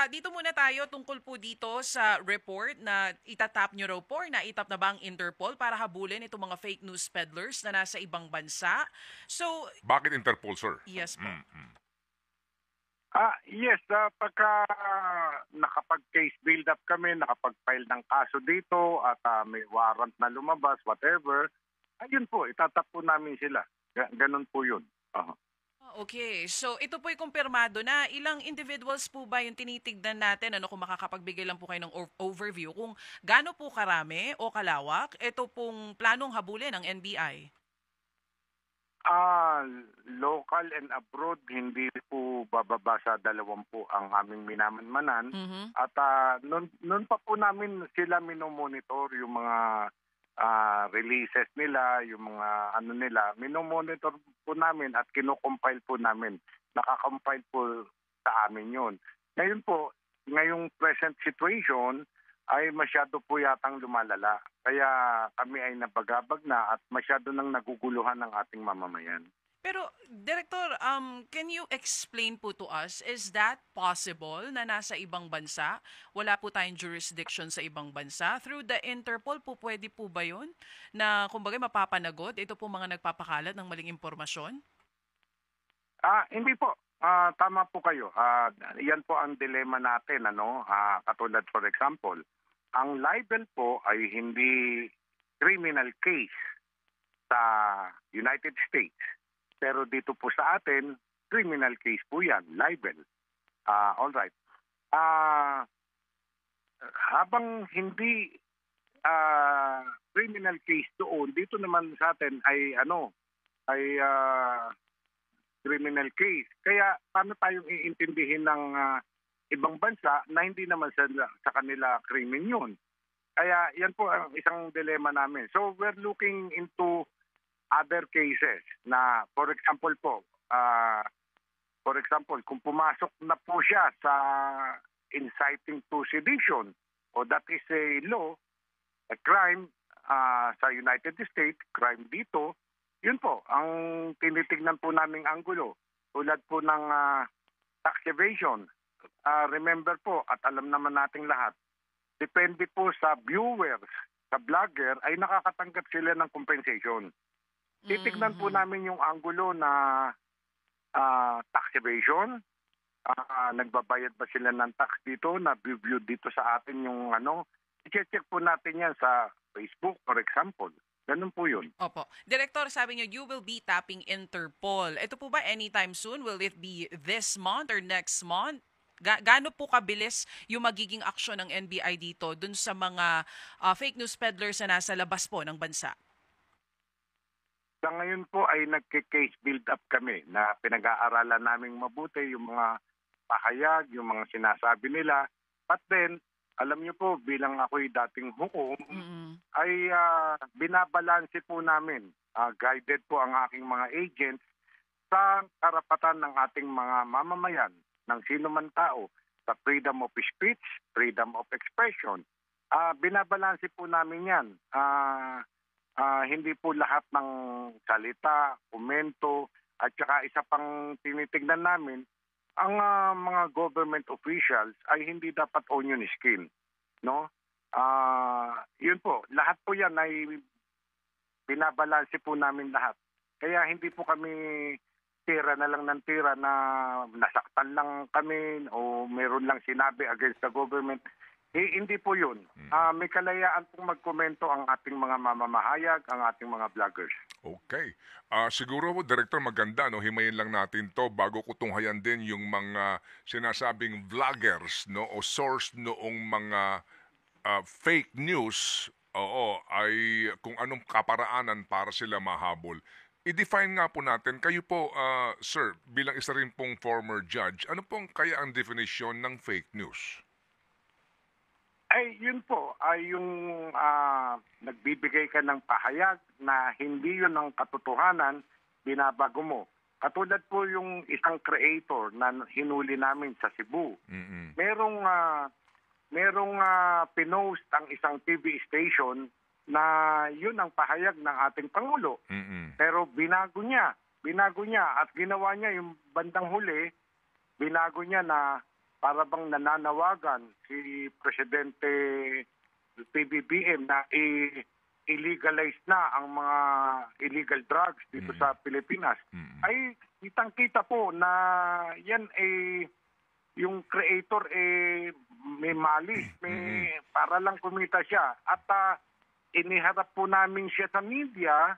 dito muna tayo tungkol po dito sa report na itatap nyo raw po, na itap na ba ang Interpol para habulin itong mga fake news peddlers na nasa ibang bansa? So, Bakit Interpol, sir? yes po. Yes, pagka nakapag-case build-up kami, nakapag-file ng kaso dito at may warrant na lumabas, whatever, ayun po, itatap po namin sila. Ganun po yun. Okay, so ito po'y kumpirmado na. Ilang individuals po ba yung tinitignan natin? Ano, kung makakapagbigay lang po kayo ng overview kung gaano po karami o kalawak ito pong planong habulin ng NBI? Local and abroad, hindi po bababa sa 20 ang aming minamanmanan. At noon pa po namin sila minomonitor yung mga releases nila, yung mga ano nila, minomonitor po namin at kinocompile po namin. Nakakompile po sa amin yun. Ngayon po, ngayong present situation ay masyado po yatang lumalala. Kaya kami ay nabagabag na at masyado nang naguguluhan ng ating mamamayan. Pero, Director, can you explain po to us, is that possible na nasa ibang bansa? Wala po tayong jurisdiction sa ibang bansa. Through the Interpol po, pwede po ba yun? Na, kumbaga, mapapanagot ito po mga nagpapakalat ng maling impormasyon? Hindi po. Tama po kayo. Yan po ang dilema natin. Katulad for example, ang libel po ay hindi criminal case sa United States. Pero dito po sa atin, criminal case po yan, libel. All right. Habang hindi criminal case doon, dito naman sa atin ay criminal case. Kaya paano tayong iintindihin ng ibang bansa na hindi naman sa kanila krimen yun? Kaya yan po ang isang dilema namin. So we're looking into other cases na, for example, kung pumasok na po siya sa inciting to sedition, o that is a law, a crime sa United States, crime dito, yun po, ang tinitignan po naming anggulo. Tulad po ng tax evasion. Remember po, at alam naman nating lahat, depende po sa viewers, sa vlogger, ay nakakatanggap sila ng compensation. Titignan po namin yung anggulo na tax evasion. Nagbabayad ba sila ng tax dito? Na-view dito sa atin yung i-check po natin yan sa Facebook, for example. Ganun po yun. Opo. Director, sabi niyo, you will be tapping Interpol. Ito po ba anytime soon? Will it be this month or next month? Gaano po kabilis yung magiging aksyon ng NBI dito dun sa mga fake news peddlers na nasa labas po ng bansa? Sa ngayon po ay nagke-case build-up kami na pinag-aaralan naming mabuti yung mga pahayag, yung mga sinasabi nila. But then, alam niyo po, bilang ako'y dating hukom, ay binabalanse po namin. Guided po ang aking mga agents sa karapatan ng ating mga mamamayan, ng sino man tao, sa freedom of speech, freedom of expression. Binabalanse po namin yan. Hindi po lahat ng salita, komento, at saka isa pang tinitignan namin, ang mga government officials ay hindi dapat onion skin. No? Yun po, lahat po yan ay binabalanse po namin lahat. Kaya hindi po kami tira na lang ng tira na nasaktan lang kami o meron lang sinabi against the government. Hindi po yun. May kalayaan pong magkomento ang ating mga mamamahayag, ang ating mga vloggers. Okay. Siguro po, Director, maganda, no? Himayin lang natin to bago ko tunghayan din yung mga sinasabing vloggers, no? O source noong mga fake news, ay kung anong kaparaanan para sila mahabol. I-define nga po natin, kayo po, sir, bilang isa rin pong former judge, ano pong kaya ang definition ng fake news? Ay, yun po, ay yung nagbibigay ka ng pahayag na hindi yun ang katotohanan, binabago mo. Katulad po yung isang creator na hinuli namin sa Cebu. Merong pinost ang isang TV station na yun ang pahayag ng ating Pangulo. Pero binago niya at ginawa niya yung bandang huli, binago niya na para bang nananawagan si Presidente PBBM na i-legalize na ang mga illegal drugs dito sa Pilipinas, ay kitang-kita po na yan yung creator may mali, para lang kumita siya. At iniharap po namin siya sa media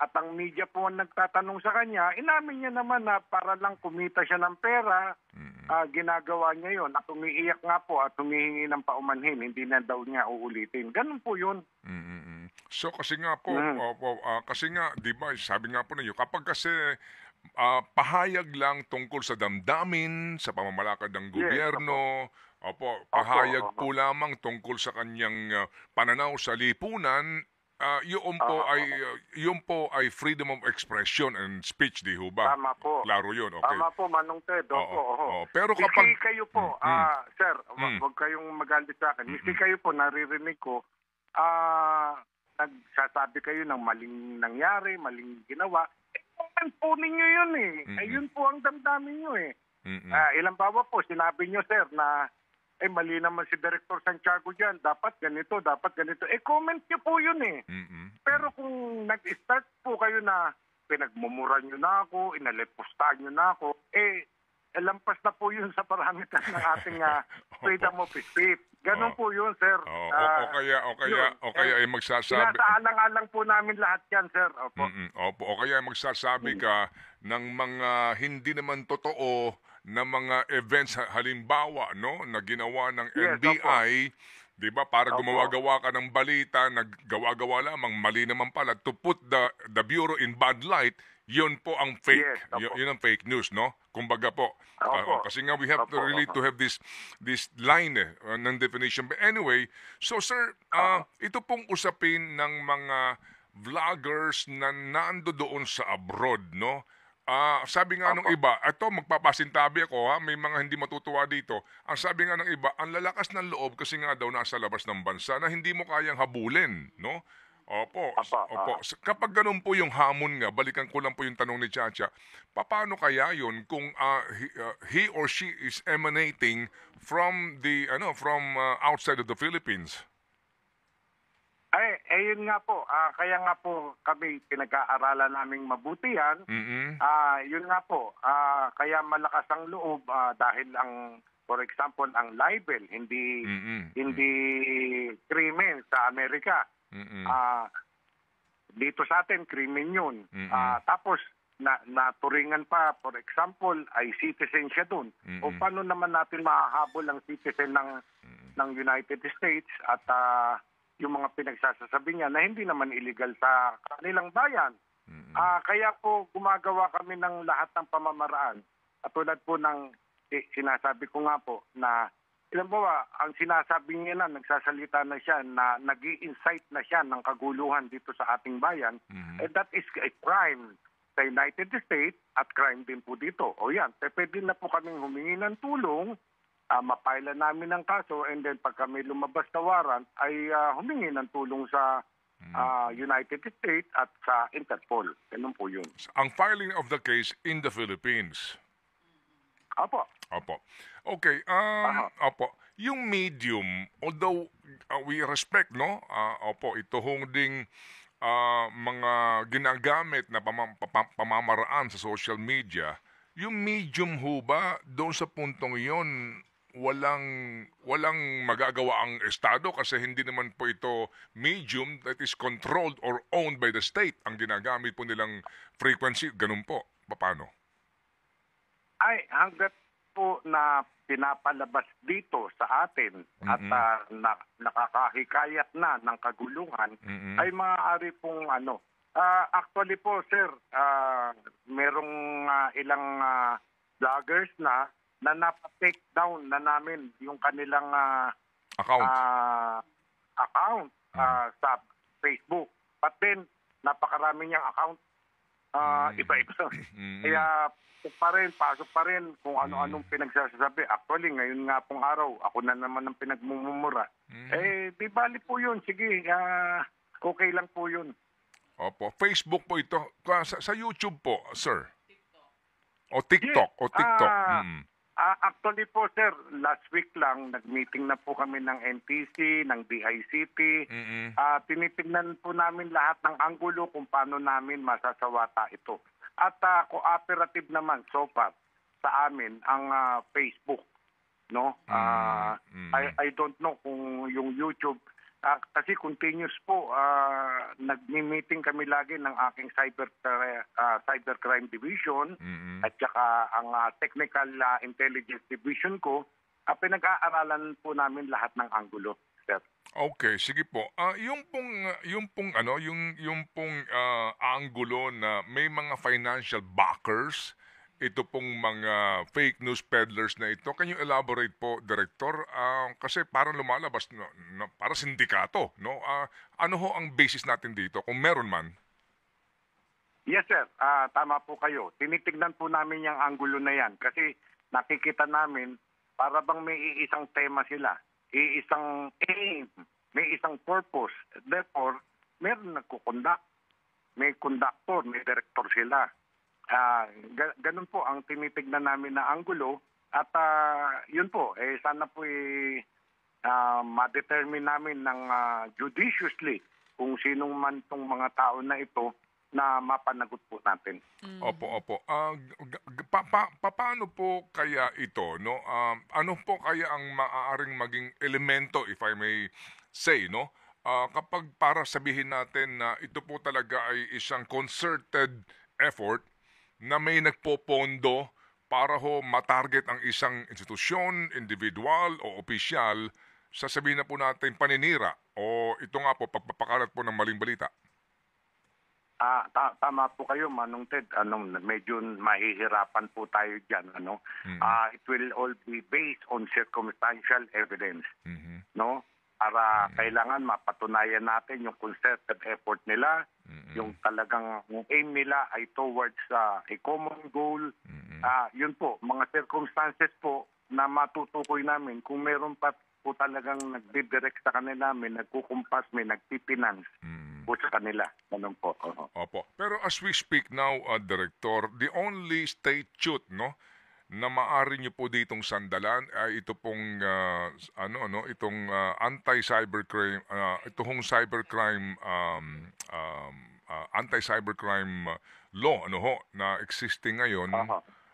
at ang media po ang nagtatanong sa kanya, inamin niya naman na para lang kumita siya ng pera, ginagawa niya yon at umiiyak nga po at humihingi ng paumanhin, hindi na daw niya uulitin. Ganun po yun. So kasi nga po, kasi nga, di ba, sabi nga po ninyo, kapag kasi pahayag lang tungkol sa damdamin, sa pamamalakad ng gobyerno, pahayag po lamang tungkol sa kanyang pananaw sa lipunan, yun po ay freedom of expression and speech, di ho ba? Tama po. Klaro yun, okay. Tama po, Manong Ted. Pero kapag... Miski kayo po, sir, wag kayong magalit sa akin. Miski kayo po, naririnig ko, nagsasabi kayo ng maling nangyari, maling ginawa. Comment po ninyo yun Ayun po ang damdamin nyo ilang bawa po, sinabi nyo, sir, na mali naman si Director Santiago dyan. Dapat ganito, dapat ganito. Comment nyo po yun Pero kung nag-start po kayo na pinagmumura nyo na ako, inalipustahan nyo na ako, lampas na po yun sa parameter ng ating freedom of speech. Ganon po yun, sir. O kaya ay magsasabi... Sinasaalang-alang po namin lahat yan, sir. O kaya ay magsasabi ka ng mga hindi naman totoo na mga events, halimbawa, no, na ginawa ng NBI, di ba, para gumawa-gawa ka ng balita, naggawa-gawa lamang, mali naman pala, to put the Bureau in bad light, yun po ang fake. Yun ang fake news, no? Kumbaga po. Kasi nga we have to really to have this line ng definition. But anyway, so sir, ito pong usapin ng mga vloggers na nando doon sa abroad, no? Sabi nga nung iba, ito magpapasintabi ako may mga hindi matutuwa dito. Ang sabi nga ng iba, ang lalakas ng loob kasi nga daw nasa labas ng bansa na hindi mo kayang habulin, no? Opo. Kapag ganun po yung hamon nga, balikan ko lang po yung tanong ni Chacha, paano kaya yun kung he or she is emanating from outside of the Philippines? Yun nga po. Kaya nga po kami pinag-aaralan naming mabuti yan. Yun nga po. Kaya malakas ang loob dahil for example, ang libel, hindi krimen sa Amerika. Dito sa atin, krimen yun. Tapos, naturingan pa, for example, ay citizen siya dun. O paano naman natin mahahabol ang citizen ng United States at yung mga pinagsasasabi niya na hindi naman illegal sa kanilang bayan. Kaya po gumagawa kami ng lahat ng pamamaraan. At tulad po ng sinasabi ko nga po na ilan ba, ang sinasabi niya na nagsasalita na siya na nag-i-incite na siya ng kaguluhan dito sa ating bayan, that is a crime sa United States at crime din po dito. O yan, pwede na po kaming humingi ng tulong, mapila namin ng kaso, and then pag kami lumabas na warrant, ay humingi ng tulong sa United States at sa Interpol. Ganun po yun. Ang filing of the case in the Philippines. Opo. Okay, yung medium, although we respect, no? Ito hong ding mga ginagamit na pamamaraan sa social media, yung medium ho ba, doon sa puntong iyon, walang magagawa ang Estado kasi hindi naman po ito medium that is controlled or owned by the state. Ang ginagamit po nilang frequency, ganun po. Paano? Hanggat po na pinapalabas dito sa atin at nakakahikayat na ng kaguluhan, ay maaari pong actually po, sir, merong ilang vloggers na napa-take down na namin yung kanilang account sa Facebook. But then, napakarami niyang account. Iba-iba. Kaya pasok pa rin kung ano-anong pinagsasabi. Actually, ngayon nga pong araw, ako na naman ang pinagmumura. Di bali po yun. Sige, okay lang po yun. Opo. Facebook po ito. Sa YouTube po, sir. O TikTok. Actually po, sir, last week lang, nag-meeting na po kami ng NTC, ng DICT. Mm-mm. Tinitingnan po namin lahat ng anggulo kung paano namin masasawata ito. At cooperative naman so far sa amin ang Facebook. No? I don't know kung yung YouTube, kasi continuous po, nagmi-meeting kami lagi ng aking cybercrime division at saka ang technical intelligence division ko. Pinag-aaralan po namin lahat ng anggulo, sir. Okay, sige po. Yung pong ano, yung pong anggulo na may mga financial backers, ito pong mga fake news peddlers na ito. Can you elaborate po, Director? Kasi parang lumalabas para sindikato, no? Ano ho ang basis natin dito kung meron man? Yes, sir. Tama po kayo. Tinitignan po namin yung anggulo na yan kasi nakikita namin para bang may iisang tema sila, iisang aim, may isang purpose. Therefore, meron nagkukonduct, may conductor, may director sila. Ganun po ang tinitignan namin na anggulo at yun po, sana po ma-determine namin ng judiciously kung sinong man tong mga tao na ito na mapanagot po natin. Opo. Paano po kaya ito, no? Ano po kaya ang maaaring maging elemento, if I may say, no? Kapag para sabihin natin na ito po talaga ay isang concerted effort na may nagpopondo para ho matarget ang isang institusyon, individual o opisyal, sasabihin na po natin paninira o ito nga po, pagpapakalat po ng maling balita. Tama po kayo, Manong Ted. Medyo mahihirapan po tayo dyan. It will all be based on circumstantial evidence. No? Para kailangan mapatunayan natin yung concerted effort nila, yung talagang aim nila ay towards a common goal. Yun po, mga circumstances po na matutukoy namin kung meron pa po talagang nagdidirect sa kanila, may nagkukumpas, may nagpipinance po sa kanila. Ganun po. Opo. Pero as we speak now, Director, the only statute, no, na maaari niyo po ditong sandalan ay ito pong itong anti-cybercrime anti-cybercrime law na existing ngayon.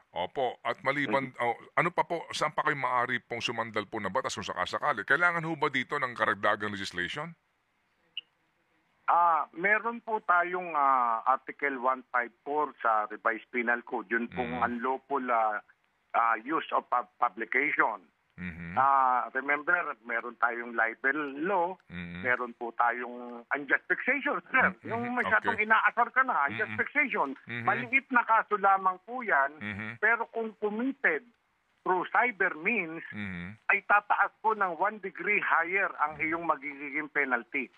Opo, at maliban ano pa po, saan pa kayo maaari pong sumandal po na batas kung sakasakali? Kailangan ho ba dito ng karagdagang legislation? Meron po tayong Article 154 sa Revised Penal Code. Yun pong unlawful use of publication. Remember, meron tayong libel law, meron po tayong unjust vexation, sir. Yung masyadong inaasar ka na, unjust vexation. Maliit na kaso lamang po yan, pero kung committed through cyber means, ay tataas po ng 1 degree higher ang iyong magiging penalty.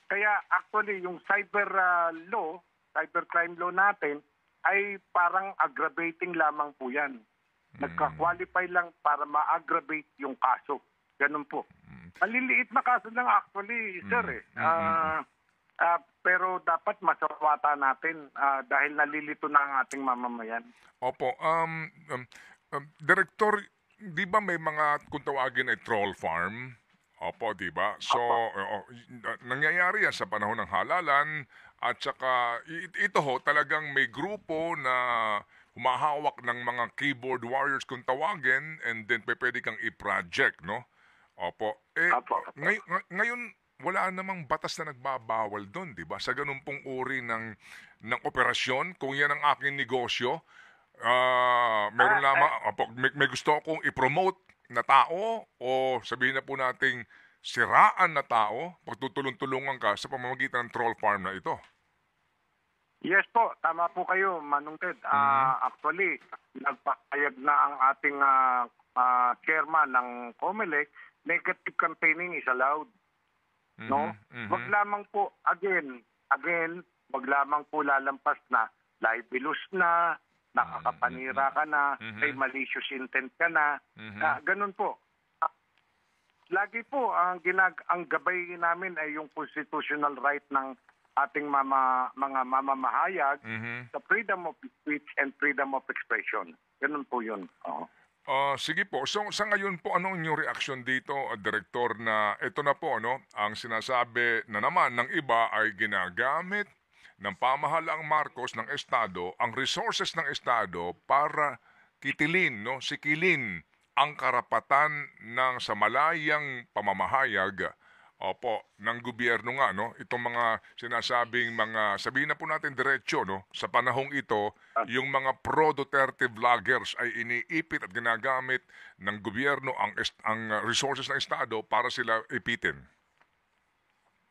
Kaya actually, yung cybercrime law natin, ay parang aggravating lamang po yan. Nagka-qualify lang para ma-aggravate yung kaso. Ganun po. Maliliit na kaso lang actually, sir. Pero dapat masawata natin dahil nalilito na ang ating mamamayan. Opo. Director, di ba may mga kung tawagin ay troll farm? Opo, di ba? So, nangyayari yan sa panahon ng halalan at saka ito ho talagang may grupo na humahawak ng mga keyboard warriors kung tawagin and then pwede kang i-project, no? Opo. Ngayon, wala namang batas na nagbabawal doon, di ba? Sa ganun pong uri ng operasyon, kung yan ang aking negosyo, meron lamang, may gusto akong i-promote na tao o sabihin na po nating siraan na tao, pagtutulong-tulungan ka sa pamamagitan ng troll farm na ito. Yes po, tama po kayo, Manong Ted. Actually, nagpapayag na ang ating chairman ng COMELEC, negative campaigning is allowed. No? Wag lamang po, again, wag lamang po lalampas na libelous na, nakakapanira ka na, may malicious intent ka na. Ganun po. Lagi po, ang gabay namin ay yung constitutional right ng ating mga mamamahayag sa freedom of speech and freedom of expression. Ganun po yun. Sige po. So sa ngayon po, ano ang inyong reaksyon dito, Direktor, na ito na po, no, ang sinasabi na naman ng iba ay ginagamit ng pamahalaang Marcos ng Estado ang resources ng Estado para kitilin, no, sikilin ang karapatan ng sa malayang pamamahayag ng gobyerno nga, no? Itong mga sinasabing mga, sabihin na po natin diretso, no? Sa panahong ito, yung mga pro-Duterte vloggers ay iniipit at ginagamit ng gobyerno ang resources ng Estado para sila ipitin.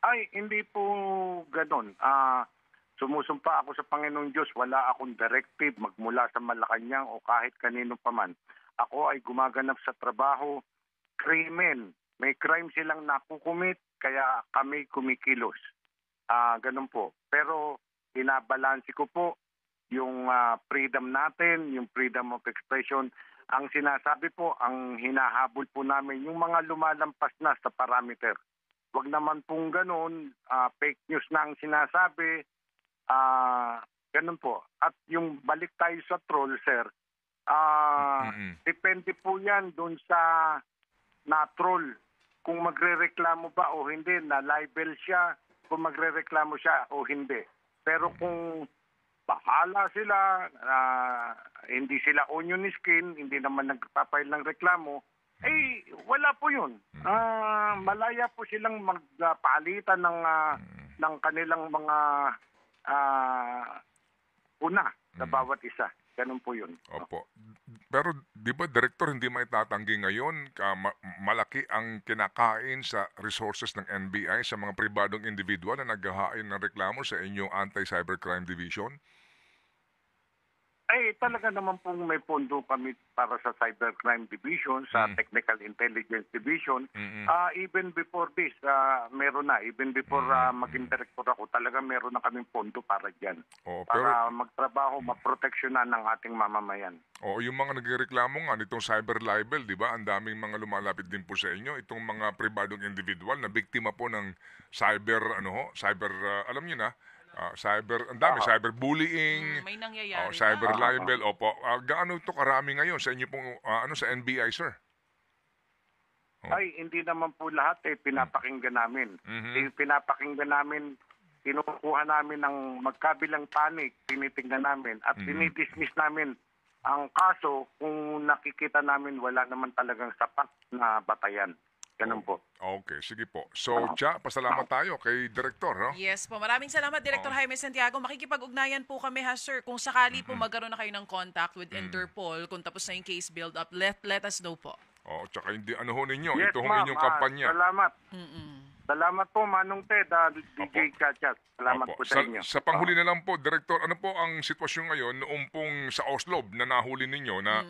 Ay, hindi po ganon. Sumusumpa ako sa Panginoong Diyos, wala akong directive magmula sa Malacanang o kahit kanino paman. Ako ay gumaganap sa trabaho, krimen. May crime silang nakukumit, kaya kami kumikilos. Ganun po. Pero binabalansi ko po yung freedom natin, yung freedom of expression. Ang sinasabi po, ang hinahabol po namin, yung mga lumalampas na sa parameter. Wag naman pong ganun, fake news na ang sinasabi, ganun po. At yung balik tayo sa troll, sir, depende po yan dun sa na-troll. Kung magrereklamo ba o hindi, na-libel siya, kung magrereklamo siya o hindi. Pero kung bahala sila, hindi sila onion skin, hindi naman nagpapail ng reklamo, wala po yun. Malaya po silang magpalitan ng kanilang mga una sa bawat isa. Ganun po yun. Opo. Pero di ba, Direktor, hindi maitatanggi ngayon malaki ang kinakain sa resources ng NBI sa mga pribadong individual na naghahain ng reklamo sa inyong Anti-Cybercrime Division? Talaga naman pong may pondo kami para sa Cybercrime Division, sa Technical Intelligence Division. Even before this, meron na. Even before maging director ako, talaga meron na kaming pondo para dyan. Para magtrabaho, maproteksyonan ng ating mamamayan. Yung mga nagreklamo nga nitong cyber libel, di ba? Ang daming mga lumalapit din po sa inyo. Itong mga pribadong individual na biktima po ng alam niyo na, ang dami, cyberbullying, May nangyayari cyber na. libel, opo. Gaano ito karami ngayon sa inyo pong, sa NBI, sir? Hindi naman po lahat pinapakinggan namin. Pinapakinggan namin, kinukuha namin ng magkabilang panig, tinitingnan namin, at dinidismiss namin ang kaso kung nakikita namin wala naman talagang sapat na batayan. Ganun po. Okay, sige po. So, pasalamat tayo kay Direktor, no? Yes po. Maraming salamat, Director Jaime Santiago. Makikipag-ugnayan po kami, ha, sir. Kung sakali po magkaroon na kayo ng contact with Interpol, kung tapos na yung case build-up, let us know po. Tsaka hindi, ninyo, Yes, ito ma'am. inyong kampanya. Salamat. Salamat po, Manong Ted, DJ Chachat. Salamat po sa inyo. Sa panghuli na lang po, Direktor, ano po ang sitwasyon ngayon noong pong sa Oslo na nahuli ninyo na,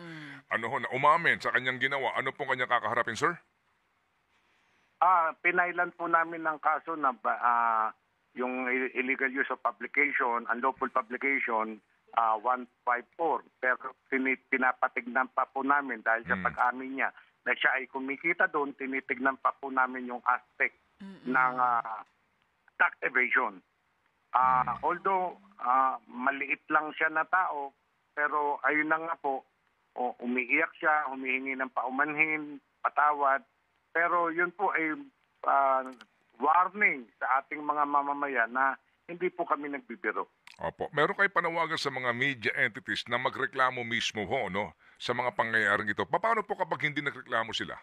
na umamin sa kanyang ginawa? Ano pong kanyang kakaharapin, sir? Pinailan po namin ng kaso na yung illegal use of publication, unlawful publication, 154. Pero pinapatignan pa po namin dahil sa pag-amin niya na siya ay kumikita doon, tinitignan pa po namin yung aspect ng tax evasion. Although maliit lang siya na tao, pero ayun na nga po, umiiyak siya, humihingi ng paumanhin, patawad. Pero yun po ay warning sa ating mga mamamayan na hindi po kami nagbibiro. Opo. Meron kayo panawagan sa mga media entities na magreklamo mismo no, sa mga pangyayaring ito. Paano po kapag hindi nagreklamo sila?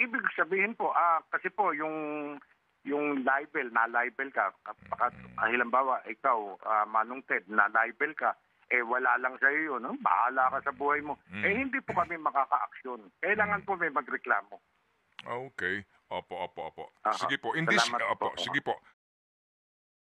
Ibig sabihin po, kasi po yung libel, na-libel ka, halimbawa, ikaw, Manong Ted, na-libel ka, wala lang sa iyo, no? Bahala ka sa buhay mo. Hindi po kami makaka-aksyon. Kailangan po may magreklamo. Okay. Opo. Aha. Sige po. Salamat po. Sige po.